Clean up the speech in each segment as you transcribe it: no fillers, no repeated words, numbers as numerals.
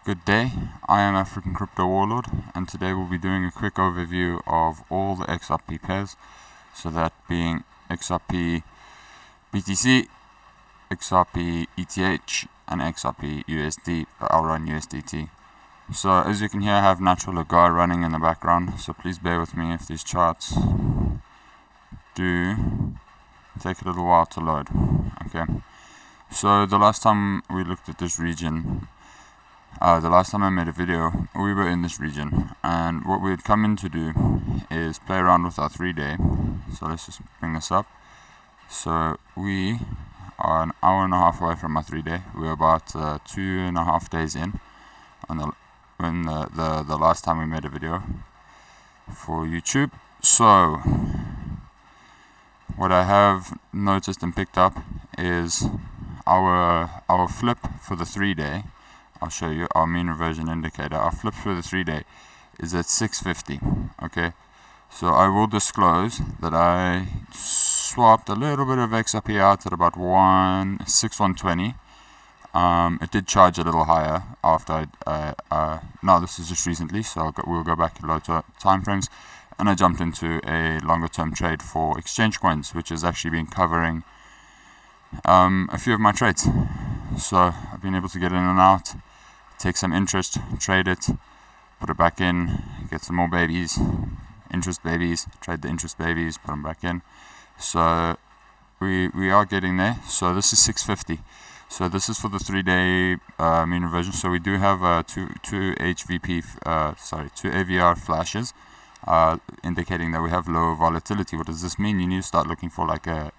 Good day, I am African Crypto Warlord, and today we'll be doing a quick overview of all the XRP pairs, so that being XRPBTC, XRPETH, and XRPUSD, I'll run USDT. So as you can hear, I have natural agar running in the background, so please bear with me if these charts do take a little while to load. Okay, so the last time we looked at this region, the last time I made a video, we were in this region, and what we had come in to do is play around with our 3-day. So let's just bring this up. So we are an hour and a half away from our 3-day. We're about 2.5 days in on the last time we made a video for YouTube. So what I have noticed and picked up is our flip for the 3-day. I'll show you our mean reversion indicator. Our flip for the 3-day is at 650. Okay, so I will disclose that I swapped a little bit of XRP out at about 120. It did charge a little higher after now this is just recently, so we'll go back a lot of time frames, and I jumped into a longer term trade for exchange coins, which has actually been covering a few of my trades. So I've been able to get in and out, take some interest, trade it, put it back in, get some more babies, interest babies, trade the interest babies, put them back in. So we are getting there. So this is 650. So this is for the 3-day mean reversion. So we do have two AVR flashes indicating that we have low volatility. What does this mean? You need to start looking for like a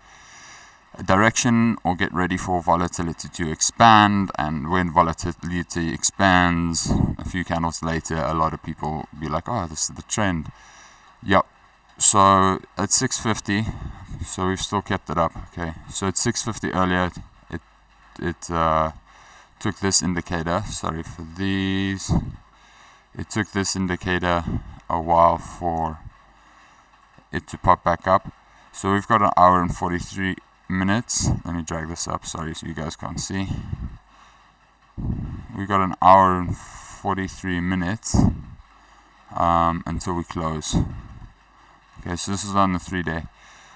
direction, or get ready for volatility to expand. And when volatility expands, a few candles later, a lot of people be like, oh, this is the trend. Yep. So at 650, so we've still kept it up. Okay, so at 650 earlier, it took this indicator, sorry for these, it took this indicator a while for it to pop back up. So we've got an hour and 43 minutes. Let me drag this up, sorry, so you guys can't see. We've got an hour and 43 minutes until we close. Okay, so this is on the 3-day.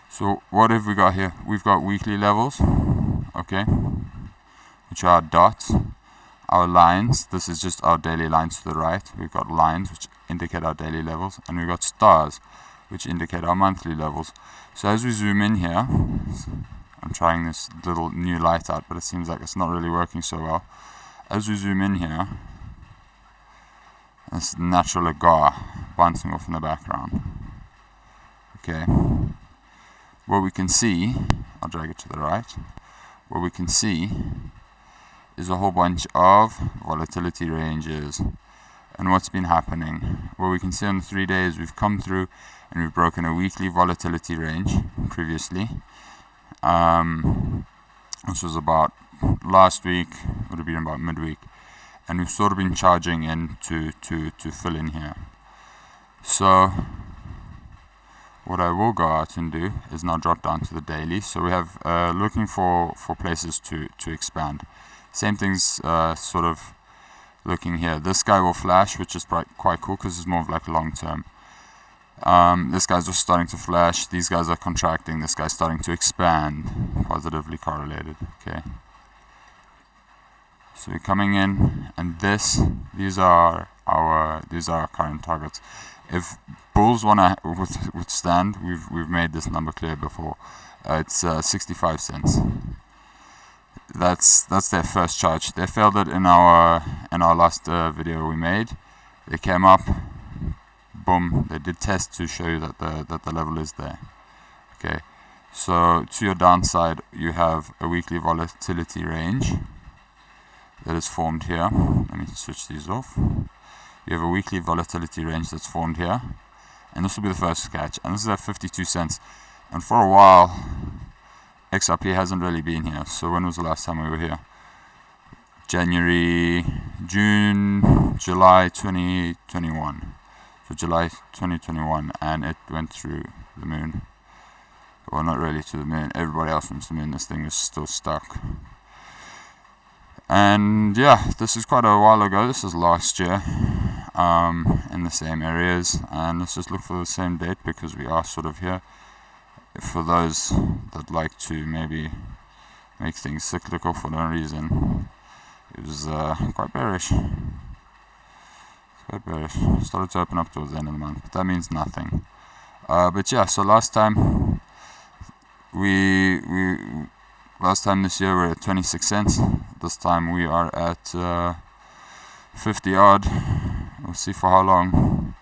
So what have we got here? We've got weekly levels, okay, which are dots. Our lines, this is just our daily lines to the right. We've got lines which indicate our daily levels, and we've got stars which indicate our monthly levels. So as we zoom in here, I'm trying this little new light out, but it seems like it's not really working so well. As we zoom in here, this natural agar bouncing off in the background. Okay, what we can see, I'll drag it to the right, what we can see is a whole bunch of volatility ranges. And what's been happening, what we can see on the 3 days, we've come through and we've broken a weekly volatility range previously. This was about last week, would have been about midweek, and we've sort of been charging in to fill in here. So what I will go out and do is now drop down to the daily. So we have looking for places to expand. Same things sort of looking here. This guy will flash, which is quite cool because it's more of like long term. This guy's just starting to flash. These guys are contracting. This guy's starting to expand, positively correlated. Okay, so we're coming in, and these are our current targets. If bulls want to withstand, we've made this number clear before. It's 65 cents. That's their first charge. They failed it in our last video we made. They came up, boom. They did test to show you that the level is there. Okay, so to your downside, you have a weekly volatility range that is formed here. Let me switch these off. You have a weekly volatility range that's formed here, and this will be the first catch. And this is at 52 cents. And for a while, XRP hasn't really been here. So when was the last time we were here? July 2021. So July 2021, and it went through the moon. Well, not really to the moon. Everybody else went to the moon. This thing is still stuck. And yeah, this is quite a while ago. This is last year, in the same areas, and let's just look for the same date because we are sort of here. For those that like to maybe make things cyclical for no reason, it was quite bearish. Quite bearish. Started to open up towards the end of the month, but that means nothing. But yeah, so last time last time this year we're at 26 cents. This time we are at 50 odd. We'll see for how long.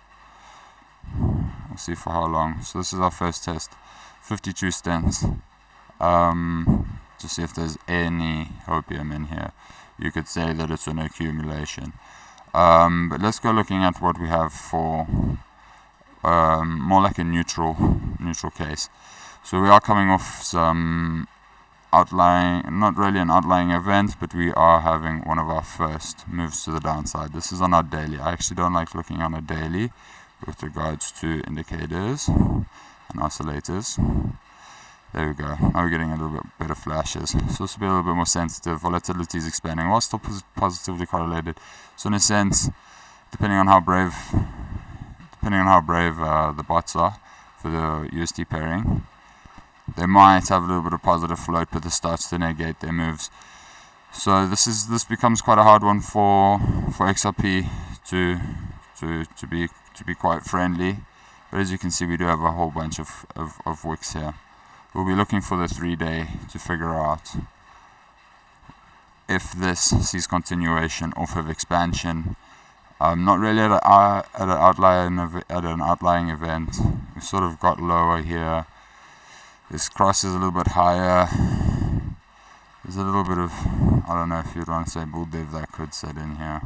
We'll see for how long. So this is our first test. 52 cents. To see if there's any hopium in here. You could say that it's an accumulation. But let's go looking at what we have for more like a neutral case. So we are coming off some outlying, not really an outlying event, but we are having one of our first moves to the downside. This is on our daily. I actually don't like looking on a daily with regards to indicators and oscillators. There we go. Now we're getting a little bit better flashes. So this will be a little bit more sensitive. Volatility is expanding while still positively correlated. So in a sense, depending on how brave the bots are for the USD pairing, they might have a little bit of positive float, but this starts to negate their moves. So this becomes quite a hard one for XRP to be quite friendly. But as you can see, we do have a whole bunch of wicks here. We'll be looking for the 3-day to figure out if this sees continuation off of expansion. Not really at an outlying event. We sort of got lower here. This cross is a little bit higher. There's a little bit of, I don't know if you'd want to say bull div that could set in here.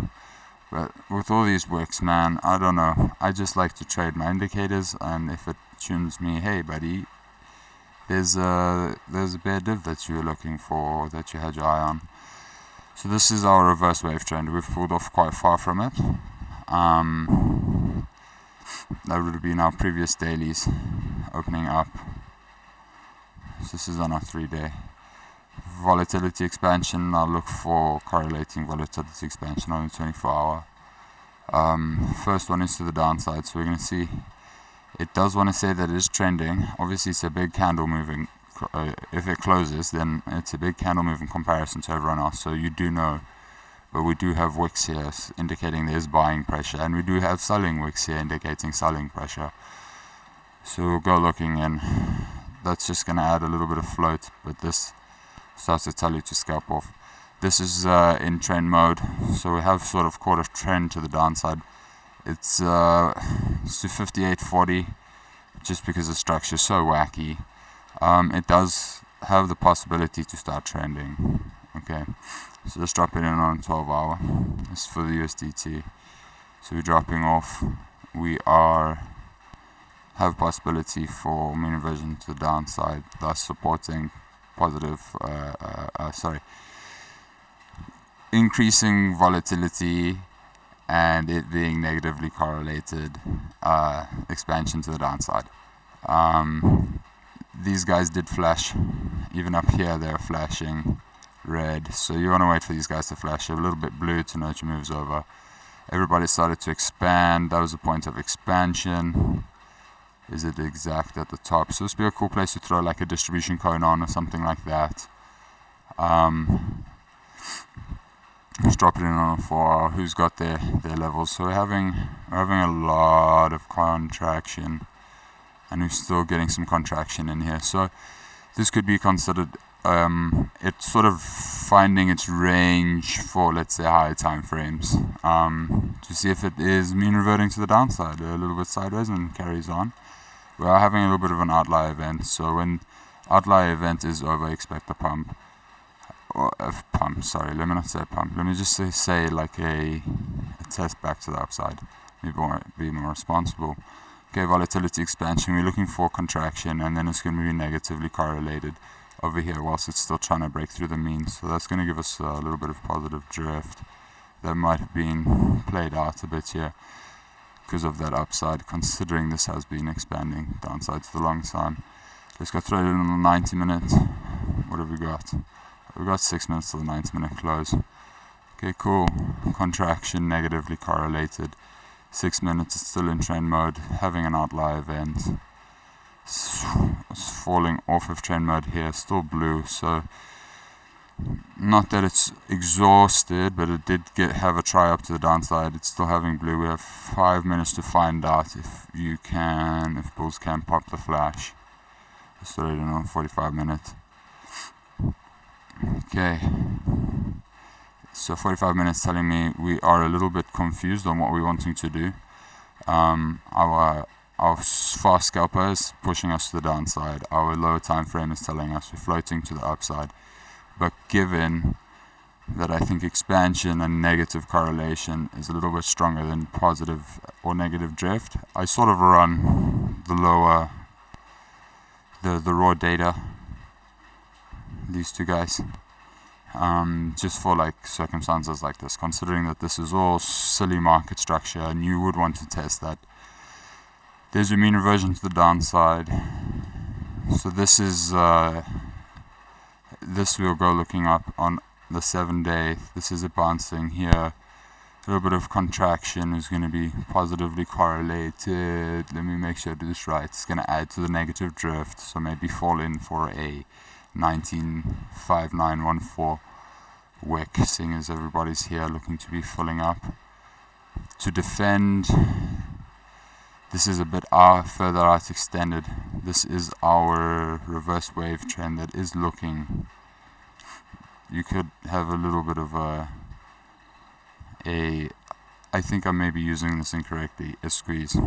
But with all these wicks, man, I don't know. I just like to trade my indicators, and if it tunes me, hey buddy, there's a bear div that you were looking for, that you had your eye on. So this is our reverse wave trend. We've pulled off quite far from it. That would have been our previous dailies opening up. So this is on our 3-day. Volatility expansion, I'll look for correlating volatility expansion on the 24-hour. First one is to the downside, so we're going to see. It does want to say that it is trending. Obviously it's a big candle moving. If it closes, then it's a big candle move in comparison to everyone else, so you do know. But we do have wicks here indicating there's buying pressure, and we do have selling wicks here indicating selling pressure. So we'll go looking in. That's just going to add a little bit of float, but this starts to tell you to scalp off. This is in trend mode, so we have sort of caught a trend to the downside. It's to 58.40, just because the structure is so wacky. It does have the possibility to start trending. Okay, so let's drop it in on 12-hour. This is for the USDT. So we're dropping off. We have possibility for mean reversion to the downside, thus supporting positive, increasing volatility and it being negatively correlated expansion to the downside. These guys did flash, even up here they're flashing red, so you want to wait for these guys to flash a little bit blue to know it moves over. Everybody started to expand. That was the point of expansion. Is it exact at the top? So this would be a cool place to throw like a distribution cone on or something like that. Let's drop it in on 4 who's got their levels. So we're having a lot of contraction, and we're still getting some contraction in here. So this could be considered it's sort of finding its range for, let's say, higher time frames, to see if it is mean reverting to the downside a little bit sideways and carries on. We are having a little bit of an outlier event, so when outlier event is over, expect a pump. Or a pump, sorry, let me not say a pump. Let me just say like a test back to the upside. Be more responsible. Okay, volatility expansion, we're looking for contraction, and then it's going to be negatively correlated over here whilst it's still trying to break through the mean. So that's going to give us a little bit of positive drift that might have been played out a bit here because of that upside, considering this has been expanding downside to the long side. Let's go throw it in on the 90 minutes. What have we got? We've got 6 minutes till the 90-minute close. Okay, cool. Contraction negatively correlated. 6 minutes, it's still in trend mode, having an outlier event. It's falling off of trend mode here, still blue, so not that it's exhausted, but it did have a try up to the downside. It's still having blue. We have 5 minutes to find out if bulls can pop the flash. It's already on 45 minutes. Okay, so 45 minutes telling me we are a little bit confused on what we're wanting to do. Our fast scalper is pushing us to the downside. Our lower time frame is telling us we're floating to the upside. But given that I think expansion and negative correlation is a little bit stronger than positive or negative drift, I sort of run the lower, the raw data, these two guys, just for like circumstances like this, considering that this is all silly market structure and you would want to test that. There's a mean reversion to the downside. So this is this we'll go looking up on the 7-day. This is a bouncing here. A little bit of contraction is going to be positively correlated. Let me make sure I do this right. It's going to add to the negative drift, so maybe fall in for a 195914 wick, seeing as everybody's here looking to be filling up. To defend, this is a bit further out extended. This is our reverse wave trend that is looking. You could have a little bit of I think I may be using this incorrectly, a squeeze.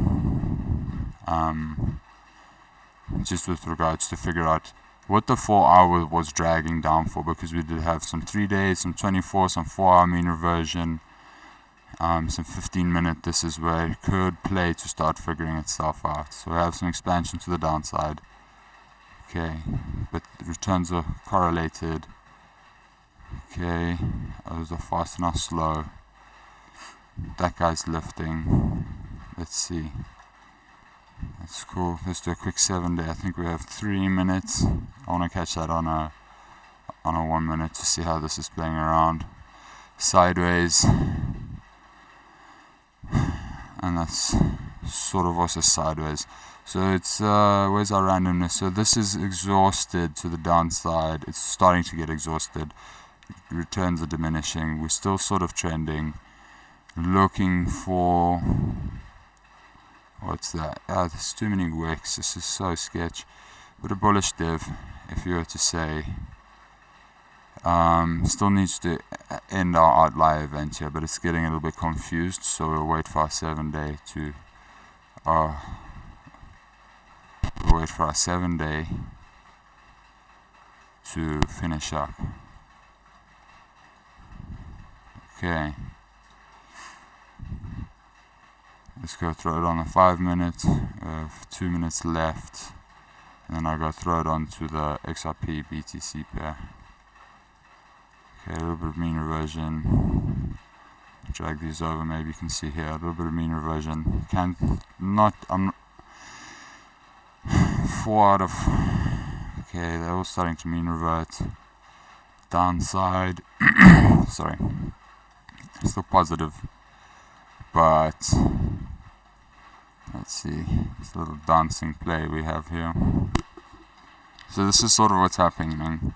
Just with regards to figure out what the 4 hour was dragging down for, because we did have some 3 days, some 24, some 4 hour mean reversion. Some 15-minute, this is where it could play to start figuring itself out. So we have some expansion to the downside. Okay, but the returns are correlated. Okay, those are fast enough slow. That guy's lifting. Let's see. That's cool. Let's do a quick 7-day. I think we have 3 minutes. I want to catch that on a 1 minute to see how this is playing around. Sideways. And that's sort of also sideways. So it's where's our randomness? So this is exhausted to the downside. It's starting to get exhausted. Returns are diminishing. We're still sort of trending, looking for, what's that? There's too many wicks. This is so sketch. But a bullish div, if you were to say. Still needs to end our outlier event here, but it's getting a little bit confused, so we'll wait for our 7-day to finish up. Okay, let's go throw it on the 5 minutes. We have 2 minutes left, and then I'll go throw it onto the XRPBTC pair. Okay, a little bit of mean reversion. Drag these over, maybe you can see here a little bit of mean reversion. I'm 4 out of. Okay, they're all starting to mean revert. Downside, sorry, still positive, but let's see this little dancing play we have here. So this is sort of what's happening.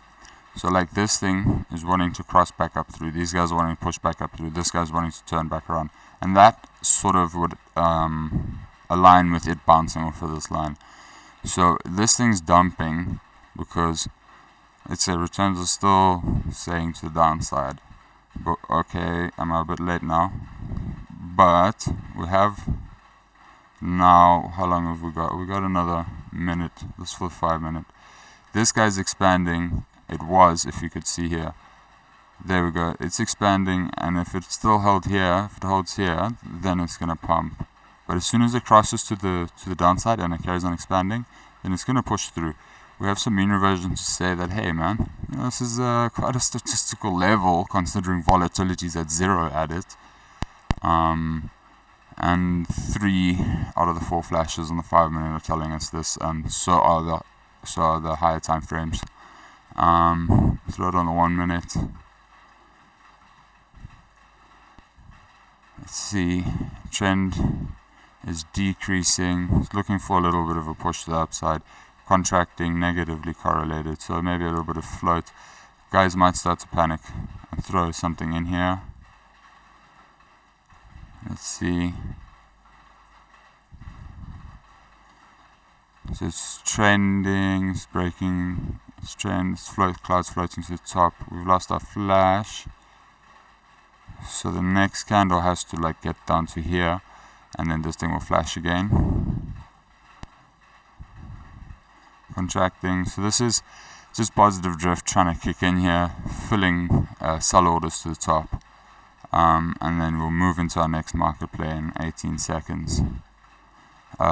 So like this thing is wanting to cross back up through, these guys are wanting to push back up through, this guy's wanting to turn back around, and that sort of would align with it bouncing off of this line. So this thing's dumping because it's returns are still saying to the downside. But okay, I'm a bit late now, but we have now, how long have we got? We got another minute. This for 5 minutes. This guy's expanding. It was, if you could see here, there we go, it's expanding, and if it's still held here, if it holds here, then it's going to pump. But as soon as it crosses to the downside and it carries on expanding, then it's going to push through. We have some mean reversion to say that, hey man, this is quite a statistical level considering volatility is at 0 at it. And 3 out of the 4 flashes on the 5 minute are telling us this, and so are the higher time frames. Throw it on the 1 minute. let's see, trend is decreasing, it's looking for a little bit of a push to the upside, contracting, negatively correlated, so maybe a little bit of float. Guys might start to panic and throw something in here. Let's see. So it's trending, it's breaking, it's trend, it's clouds floating to the top. We've lost our flash. So the next candle has to like get down to here, and then this thing will flash again. Contracting. So this is just positive drift trying to kick in here, filling sell orders to the top. And then we'll move into our next market play in 18 seconds.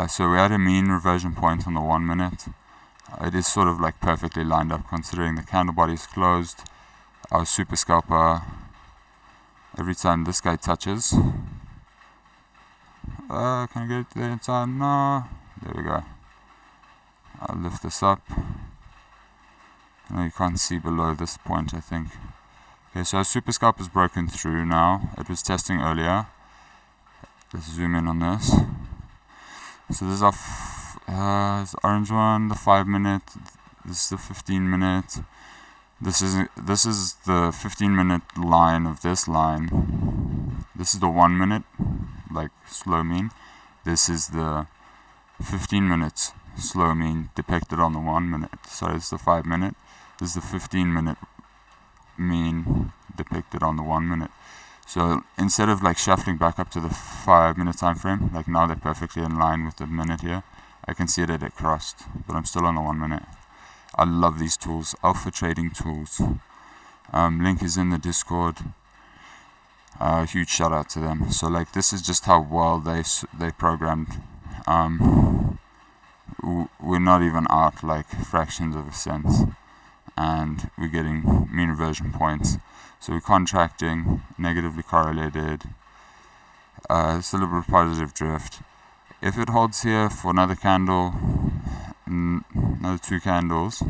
So we had a mean reversion point on the 1 minute. It is sort of like perfectly lined up considering the candle body is closed. Our super scalper, every time this guy touches, can I get it there in time? No. There we go. I'll lift this up. No, you can't see below this point, I think. Okay, so our super scalp is broken through now. It was testing earlier. Let's zoom in on this. So this is our this orange one, the 5 minute. This is the 15 minute. This is the 15 minute line of this line. This is the 1 minute, like slow mean. This is the 15 minutes slow mean depicted on the 1 minute. So it's the 5 minute. This is the 15 minute mean depicted on the 1 minute. So instead of like shuffling back up to the 5 minute time frame, like now they're perfectly in line with the minute here. I can see that it crossed, but I'm still on the 1 minute. I love these tools, alpha trading tools. Link is in the Discord. Huge shout out to them. So like this is just how well they programmed. We're not even out like fractions of a cent, and we're getting mean reversion points. So we're contracting, negatively correlated. It's a little bit of positive drift. If it holds here for another candle, another 2 candles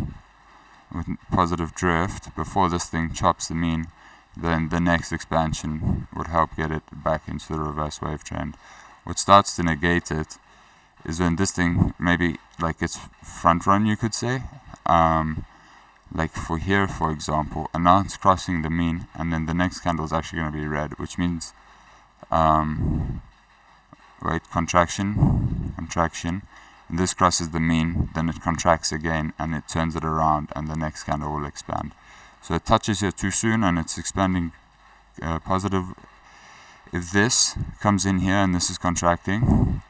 with positive drift before this thing chops the mean, then the next expansion would help get it back into the reverse wave trend. What starts to negate it is when this thing maybe like it's front run, you could say. Like for here, for example, and now it's crossing the mean, and then the next candle is actually going to be red, which means contraction, and this crosses the mean, then it contracts again, and it turns it around, and the next candle will expand. So it touches here too soon, and it's expanding positive. If this comes in here, and this is contracting,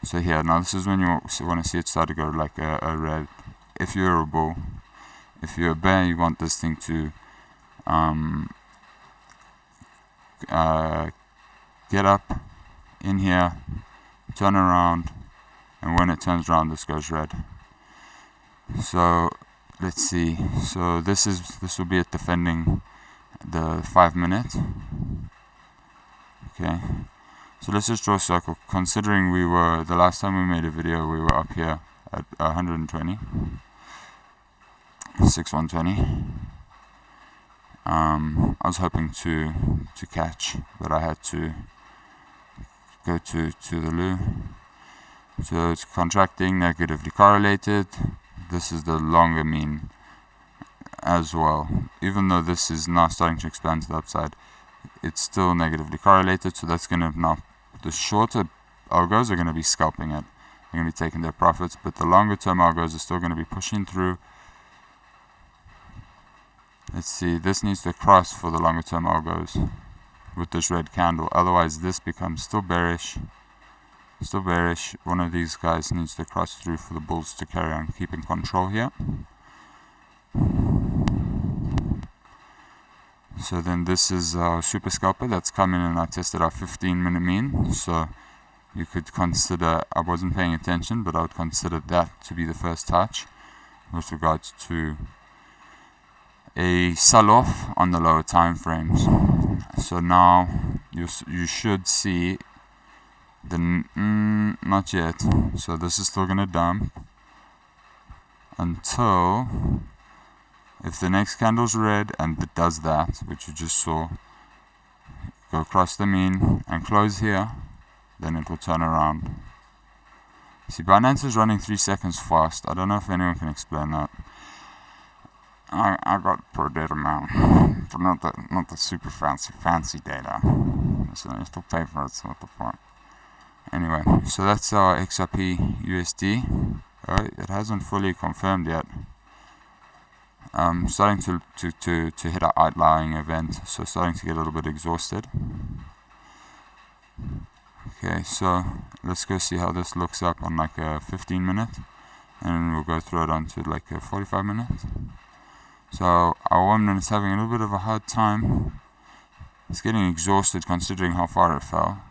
so here, now this is when you want to see it start to go like a red. If you're a bull, if you're a bear, you want this thing to get up in here, turn around, and when it turns around, this goes red. So let's see. So this will be it defending the 5 minute. Okay. So let's just draw a circle. Considering we were the last time we made a video, we were up here at 120. 6120. I was hoping to catch, but I had to go to the loo. So it's contracting, negatively correlated. This is the longer mean as well. Even though this is now starting to expand to the upside, it's still negatively correlated. So that's going to now, the shorter algos are going to be scalping it. They're going to be taking their profits, but the longer term algos are still going to be pushing through. Let's see, this needs to cross for the longer term algos with this red candle. Otherwise, this becomes still bearish. Still bearish. One of these guys needs to cross through for the bulls to carry on keeping control here. So then this is our super scalper that's come in, and I tested our 15 minute mean. So you could consider, I wasn't paying attention, but I would consider that to be the first touch with regards to a sell-off on the lower time frames. So now you should see the not yet. So this is still gonna dump until if the next candle's red, and it does that, which you just saw, go across the mean and close here, then it will turn around. See, Binance is running 3 seconds fast. I don't know if anyone can explain that. I got pro data, man, but not the super fancy data. So I still pay for it, so what the fuck. Anyway, so that's our XRPUSD. It hasn't fully confirmed yet. Starting to hit our outlying event, so starting to get a little bit exhausted. Okay, so let's go see how this looks up on like a 15 minute, and we'll go through it onto like a 45 minutes. So our 1 minute is having a little bit of a hard time. It's getting exhausted considering how far it fell.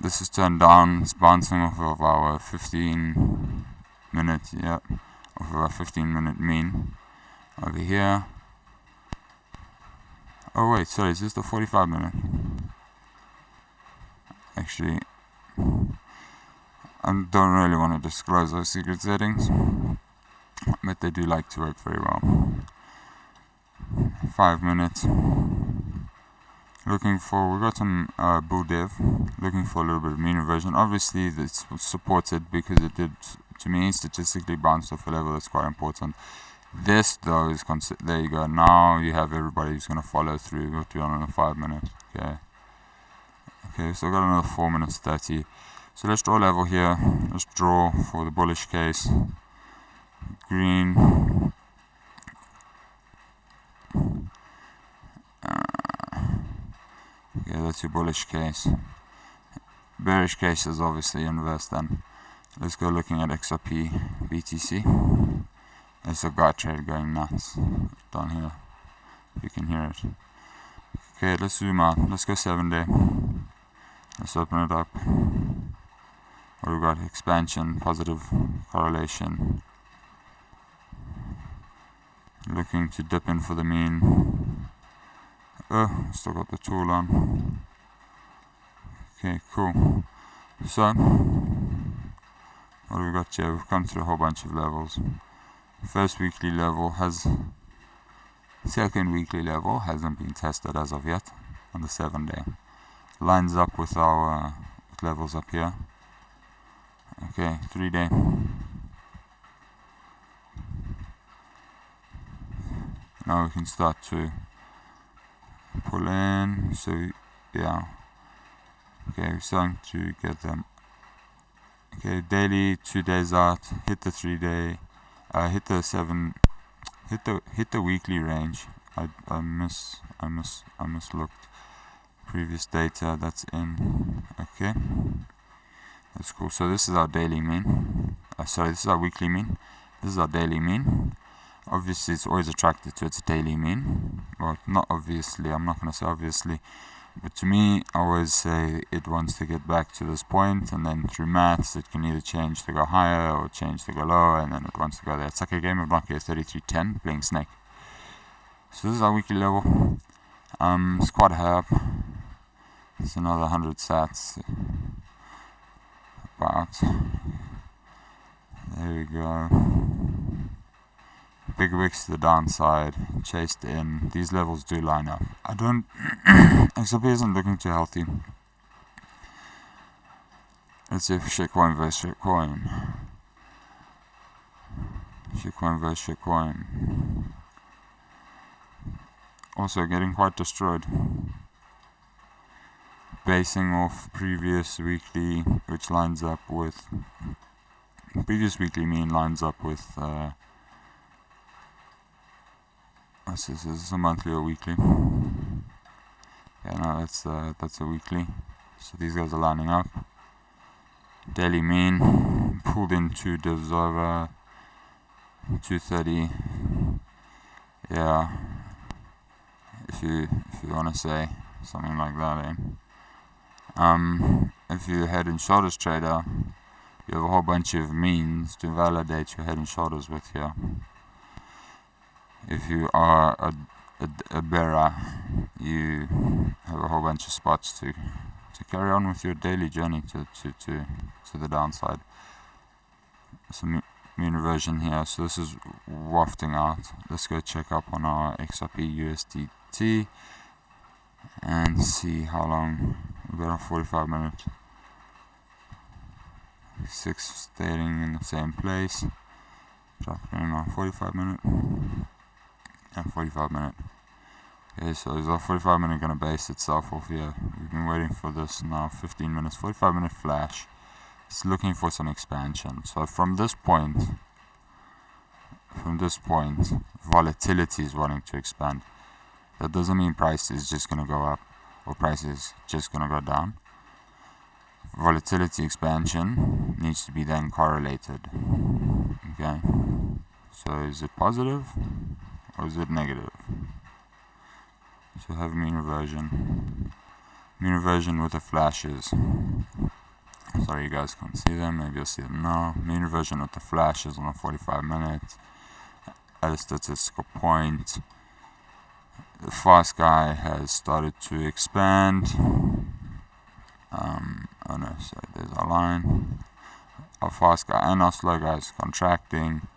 This is turned down. It's bouncing off of our 15 minute, off of our 15-minute mean over here. Oh wait, sorry, is this the 45 minute? Actually, I don't really want to disclose those secret settings, but they do like to work very well. 5 minutes. We got some bull dev, looking for a little bit of mean reversion. Obviously, it's supported because it did, to me, statistically bounced off a level that's quite important. This, though, is there you go. Now you have everybody who's going to follow through. We'll do it on a 5 minute. Okay, so got another 4 minutes 30. So let's draw level here. Let's draw for the bullish case. Green. Okay, that's your bullish case. Bearish case is obviously inverse then. Let's go looking at XRPBTC. There's a guy trade going nuts down here. You can hear it. Okay, let's zoom out. Let's go 7 day. Let's open it up. What do we got? Expansion, positive correlation. Looking to dip in for the mean. Oh, still got the tool on. Okay, cool. So, what do we got here? We've come through a whole bunch of levels. First weekly level second weekly level hasn't been tested as of yet on the 7 day. Lines up with our levels up here. Okay, 3 day. Now we can start to pull in. So yeah. Okay, we're starting to get them. Okay, daily, 2 days out. Hit the 3 day. Hit the 7. Hit the weekly range. I mislooked previous data that's in. Okay, that's cool. So this is our daily mean. Sorry, this is our weekly mean. This is our daily mean. Obviously, it's always attracted to its daily mean. Well, not obviously. I'm not going to say obviously. But to me, I always say it wants to get back to this point, and then through maths, it can either change to go higher or change to go lower, and then it wants to go there. It's like a game of Nokia 3310 playing Snake. So this is our weekly level. It's quite high up. It's another 100 sats. About. There we go. Big wicks to the downside, chased in. These levels do line up. XRP isn't looking too healthy. Let's see if shitcoin versus shitcoin. Shitcoin versus shitcoin. Also getting quite destroyed. Basing off previous weekly, which lines up with previous weekly mean lines up with what's this? Is this a monthly or weekly? Yeah, no, that's a weekly. So these guys are lining up. Daily mean pulled in 2 divs over 230. Yeah, if you want to say something like that, eh? If you're a head and shoulders trader, you have a whole bunch of means to validate your head and shoulders with here. If you are a bearer, you have a whole bunch of spots to carry on with your daily journey to the downside. Some mean reversion here, so this is wafting out. Let's go check up on our XRPUSDT. and see how long we got. On 45 minutes. 6 staying in the same place. Drop it in on 45 minute. And 45 minute. Okay, so is our 45 minute gonna base itself off here? We've been waiting for this now 15 minutes. 45 minute flash. It's looking for some expansion. So from this point, volatility is wanting to expand. That doesn't mean price is just gonna go up or price is just gonna go down. Volatility expansion needs to be then correlated. Okay, so is it positive or is it negative? So have mean reversion. Mean reversion with the flashes. Sorry, you guys can't see them. Maybe you'll see them now. Mean reversion with the flashes on a 45 minutes. At a statistical point, the fast guy has started to expand. Oh no, sorry, there's our line. Our fast guy and our slow guy is contracting,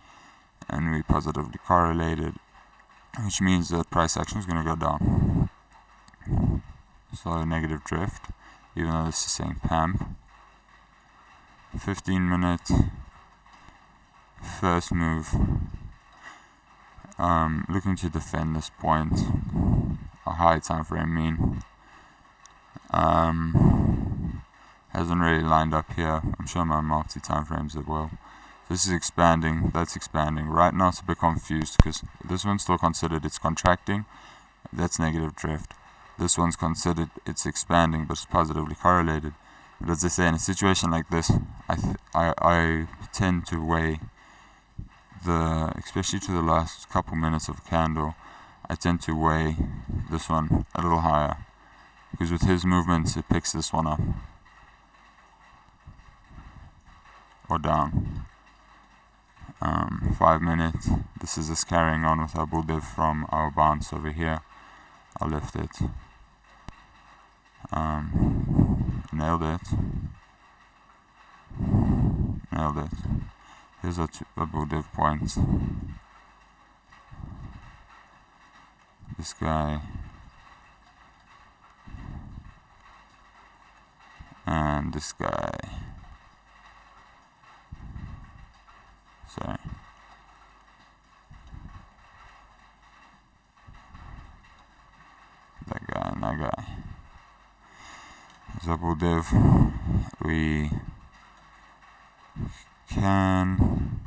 and we positively correlated, which means that price action is going to go down. So negative drift, even though this is saying pump. 15 minute first move, looking to defend this point, a high time frame mean. Hasn't really lined up here. I'm showing my multi time frames as well. This is expanding, that's expanding. Right now it's a bit confused because this one's still considered it's contracting. That's negative drift. This one's considered it's expanding, but it's positively correlated. But as I say, in a situation like this, I tend to weigh especially to the last couple minutes of a candle, I tend to weigh this one a little higher. Because with his movements, it picks this one up. Or down. 5 minutes. This is just carrying on with our bull div from our bounce over here. I'll lift it. Nailed it. Nailed it. Here's our bull div points. This guy. And this guy. Sorry. That guy and that guy. Double div. We can.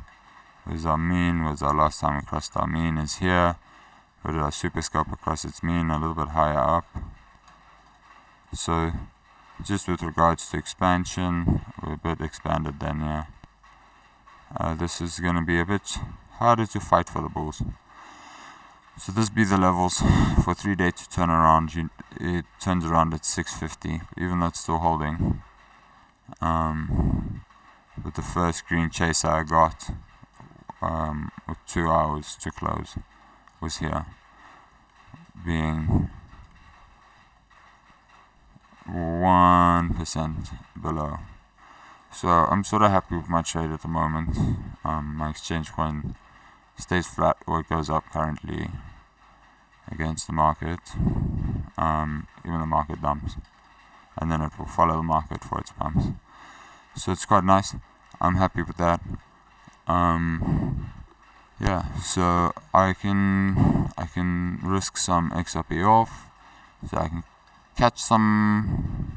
Where's our mean? Where's our last time we crossed our mean? Is here. Where did our super scope across its mean? A little bit higher up. So, just with regards to expansion, we're a bit expanded then, yeah. This is going to be a bit harder to fight for the bulls. So this be the levels for 3 day to turn around. It turns around at 650, even though it's still holding. With the first green chaser I got with 2 hours to close was here, being 1% below. So I'm sort of happy with my trade at the moment. My exchange coin stays flat or it goes up currently against the market. Even the market dumps, and then it will follow the market for its pumps. So it's quite nice. I'm happy with that. Yeah, so I can risk some XRP off, so I can catch some.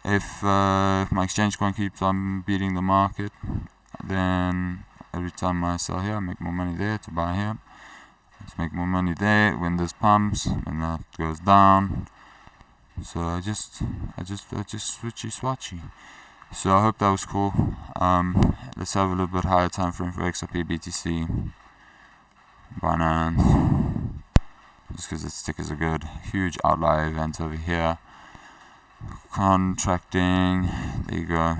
If my exchange coin keeps on beating the market, then every time I sell here, I make more money there to buy here. Let's make more money there when this pumps and that goes down. So I just switchy. So I hope that was cool. Let's have a little bit higher time frame for XRPBTC, Binance, just because its tickers are good. Huge outlier event over here. Contracting, there you go.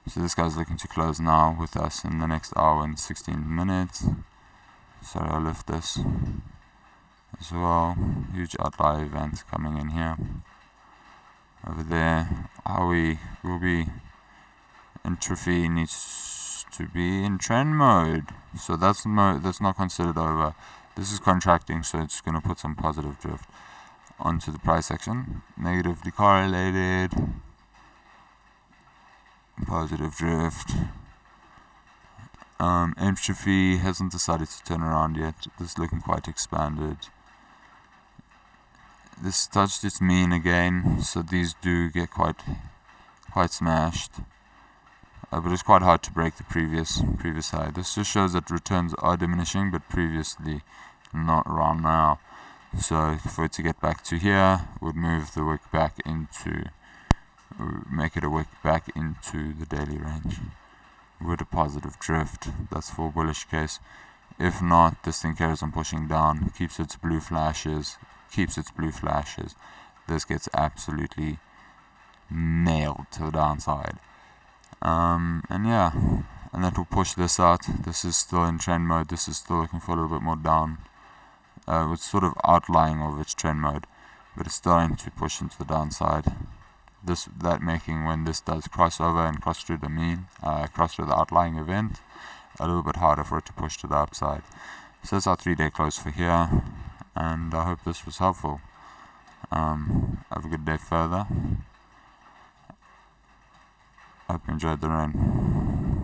So this guy's looking to close now with us in the next hour and 16 minutes. Sorry, I'll lift this as well. Huge outlier event coming in here. Over there, we will be Entropy needs to be in trend mode. So that's not considered over. This is contracting, so it's going to put some positive drift onto the price action. Negatively correlated, positive drift. Entropy hasn't decided to turn around yet. This is looking quite expanded. This touched its mean again, so these do get quite smashed. But it's quite hard to break the previous high. This just shows that returns are diminishing, but previously not around now. So for it to get back to here, would move the wick back into, make it a wick back into the daily range with a positive drift. That's for bullish case. If not, this thing carries on pushing down, keeps its blue flashes. This gets absolutely nailed to the downside. And yeah, and that will push this out. This is still in trend mode. This is still looking for a little bit more down. It's sort of outlying of its trend mode, but it's starting to push into the downside. That making, when this does cross over and cross through the mean, cross through the outlying event, a little bit harder for it to push to the upside. So that's our 3-day close for here, and I hope this was helpful. Have a good day further. Hope you enjoyed the rain.